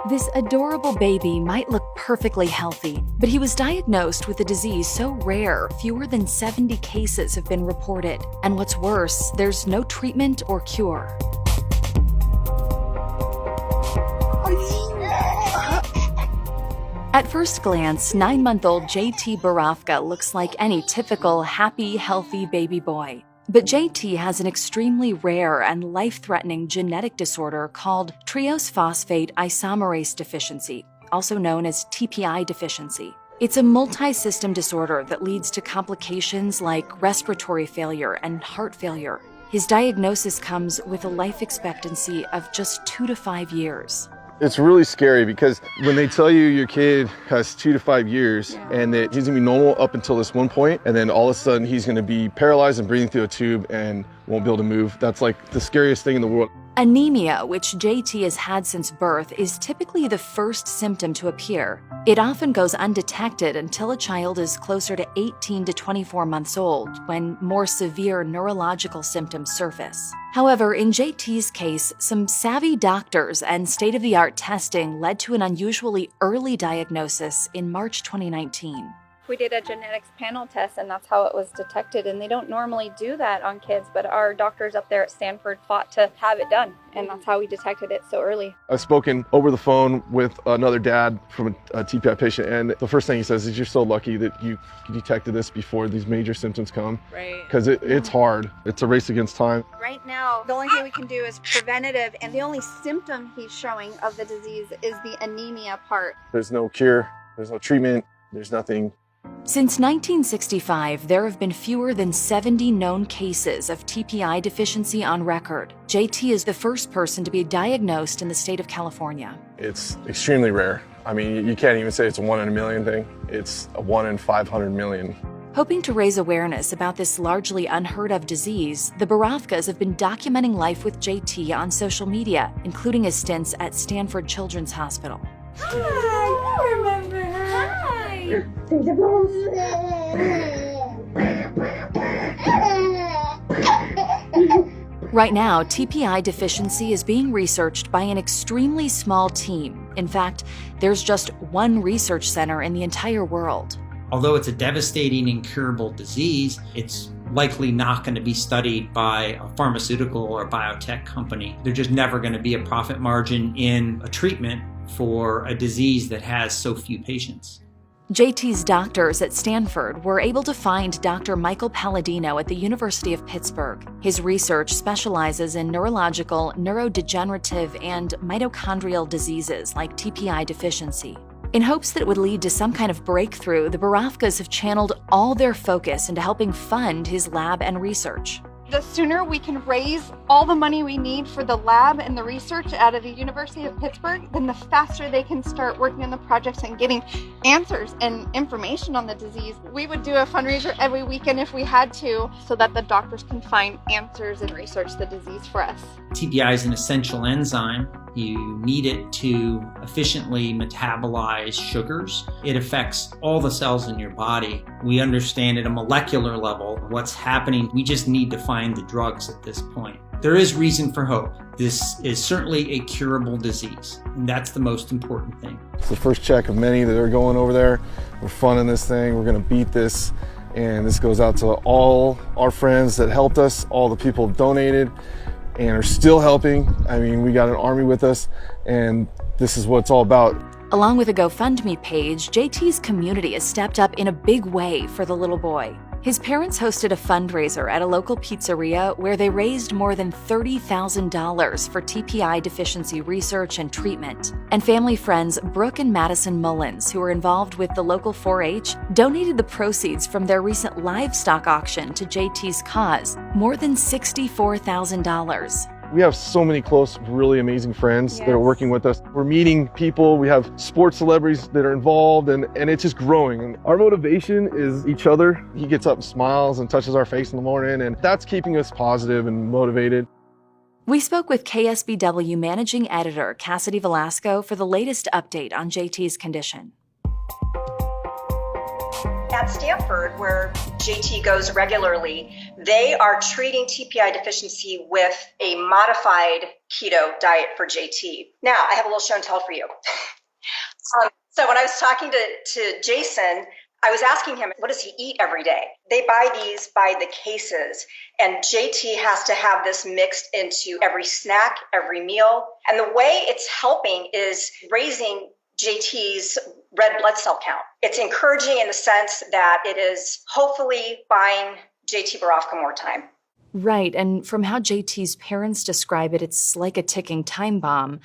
This adorable baby might look perfectly healthy, but he was diagnosed with a disease so rare, fewer than 70 cases have been reported. And what's worse, there's no treatment or cure. At first glance, 9-month-old JT Borofka looks like any typical happy, healthy baby boy. But JT has an extremely rare and life-threatening genetic disorder called triose phosphate isomerase deficiency, also known as TPI deficiency. It's a multi-system disorder that leads to complications like respiratory failure and heart failure. His diagnosis comes with a life expectancy of just 2 to 5 years. It's really scary because when they tell you your kid has 2 to 5 years and that he's gonna be normal up until this one point, and then all of a sudden he's gonna be paralyzed and breathing through a tube and won't be able to move, that's like the scariest thing in the world. Anemia, which JT has had since birth, is typically the first symptom to appear. It often goes undetected until a child is closer to 18 to 24 months old, when more severe neurological symptoms surface. However, in JT's case, some savvy doctors and state-of-the-art testing led to an unusually early diagnosis in March 2019. We did a genetics panel test, and that's how it was detected. And they don't normally do that on kids, but our doctors up there at Stanford fought to have it done. And that's how we detected it so early. I've spoken over the phone with another dad from a TPI patient, and the first thing he says is, you're so lucky that you detected this before these major symptoms come. Right. Because it's hard. It's a race against time. Right now, the only thing we can do is preventative, and the only symptom he's showing of the disease is the anemia part. There's no cure, there's no treatment, there's nothing. Since 1965, there have been fewer than 70 known cases of TPI deficiency on record. JT is the first person to be diagnosed in the state of California. It's extremely rare. I mean, you can't even say it's a 1 in a million thing. It's a 1 in 500 million. Hoping to raise awareness about this largely unheard of disease, the Borofkas have been documenting life with JT on social media, including his stints at Stanford Children's Hospital. Hi, you remember her. Hi. Right now, TPI deficiency is being researched by an extremely small team. In fact, there's just one research center in the entire world. Although it's a devastating incurable disease, it's likely not going to be studied by a pharmaceutical or biotech company. There's just never going to be a profit margin in a treatment for a disease that has so few patients. JT's doctors at Stanford were able to find Dr. Michael Palladino at the University of Pittsburgh. His research specializes in neurological, neurodegenerative, and mitochondrial diseases like TPI deficiency. In hopes that it would lead to some kind of breakthrough, the Borofkas have channeled all their focus into helping fund his lab and research. The sooner we can raise all the money we need for the lab and the research out of the University of Pittsburgh, then the faster they can start working on the projects and getting answers and information on the disease. We would do a fundraiser every weekend if we had to, so that the doctors can find answers and research the disease for us. TPI is an essential enzyme. You need it to efficiently metabolize sugars. It affects all the cells in your body. We understand at a molecular level what's happening. We just need to find the drugs at this point. There is reason for hope. This is certainly a curable disease, and that's the most important thing. It's the first check of many that are going over there. We're funding this thing. We're going to beat this. And this goes out to all our friends that helped us, all the people who donated and are still helping. I mean, we got an army with us, and this is what it's all about. Along with a GoFundMe page, JT's community has stepped up in a big way for the little boy. His parents hosted a fundraiser at a local pizzeria where they raised more than $30,000 for TPI deficiency research and treatment. And family friends Brooke and Madison Mullins, who are involved with the local 4-H, donated the proceeds from their recent livestock auction to JT's cause, more than $64,000. We have so many close, really amazing friends that are working with us. We're meeting people, we have sports celebrities that are involved, and it's just growing. And our motivation is each other. He gets up and smiles and touches our face in the morning, and that's keeping us positive and motivated. We spoke with KSBW managing editor Cassidy Velasco for the latest update on JT's condition. at Stanford, where JT goes regularly, they are treating TPI deficiency with a modified keto diet for JT. Now, I have a little show and tell for you. So when I was talking to Jason, I was asking him, what does he eat every day? They buy these by the cases, and JT has to have this mixed into every snack, every meal. And the way it's helping is raising JT's red blood cell count. It's encouraging in the sense that it is hopefully buying JT Borofka more time. Right, and from how JT's parents describe it, it's like a ticking time bomb.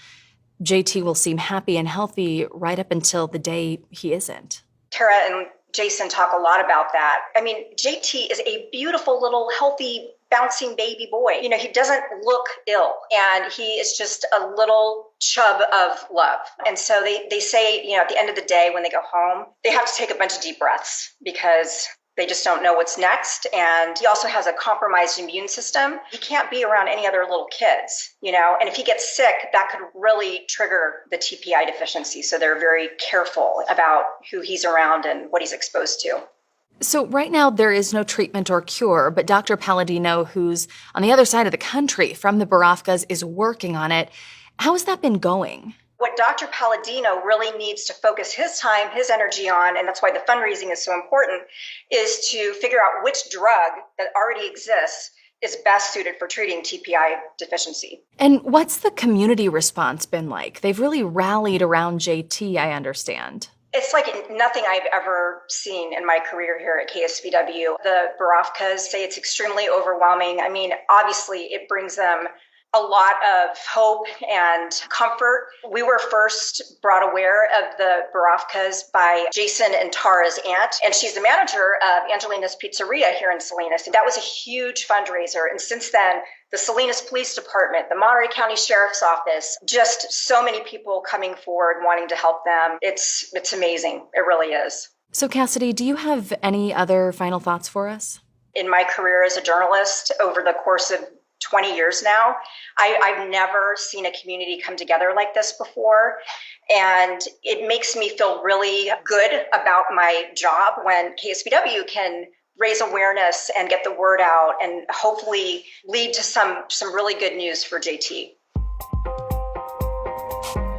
JT will seem happy and healthy right up until the day he isn't. Tara and Jason talk a lot about that. I mean, JT is a beautiful little healthy bouncing baby boy. You know, he doesn't look ill, and he is just a little chub of love. And so they say, you know, at the end of the day, when they go home, they have to take a bunch of deep breaths because they just don't know what's next. And he also has a compromised immune system. He can't be around any other little kids, you know, and if he gets sick, that could really trigger the TPI deficiency. So they're very careful about who he's around and what he's exposed to. So right now there is no treatment or cure, but Dr. Palladino, who's on the other side of the country from the Borofkas, is working on it. How has that been going? What Dr. Palladino really needs to focus his time, his energy on, and that's why the fundraising is so important, is to figure out which drug that already exists is best suited for treating TPI deficiency. And what's the community response been like? They've really rallied around JT, I understand. It's like nothing I've ever seen in my career here at KSBW. The Borofkas say it's extremely overwhelming. I mean, obviously it brings them a lot of hope and comfort. We were first brought aware of the Borofkas by Jason and Tara's aunt, and she's the manager of Angelina's Pizzeria here in Salinas. And that was a huge fundraiser. And since then, the Salinas Police Department, the Monterey County Sheriff's Office, just so many people coming forward wanting to help them. It's amazing. It really is. So Cassidy, do you have any other final thoughts for us? In my career as a journalist over the course of 20 years now, I've never seen a community come together like this before. And it makes me feel really good about my job when KSBW can raise awareness and get the word out and hopefully lead to some really good news for JT.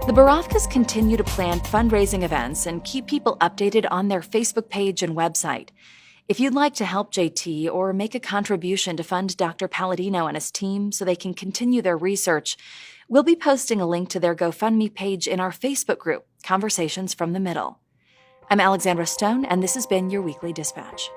The Borofkas continue to plan fundraising events and keep people updated on their Facebook page and website. If you'd like to help JT or make a contribution to fund Dr. Palladino and his team so they can continue their research, we'll be posting a link to their GoFundMe page in our Facebook group, Conversations from the Middle. I'm Alexandra Stone, and this has been your Weekly Dispatch.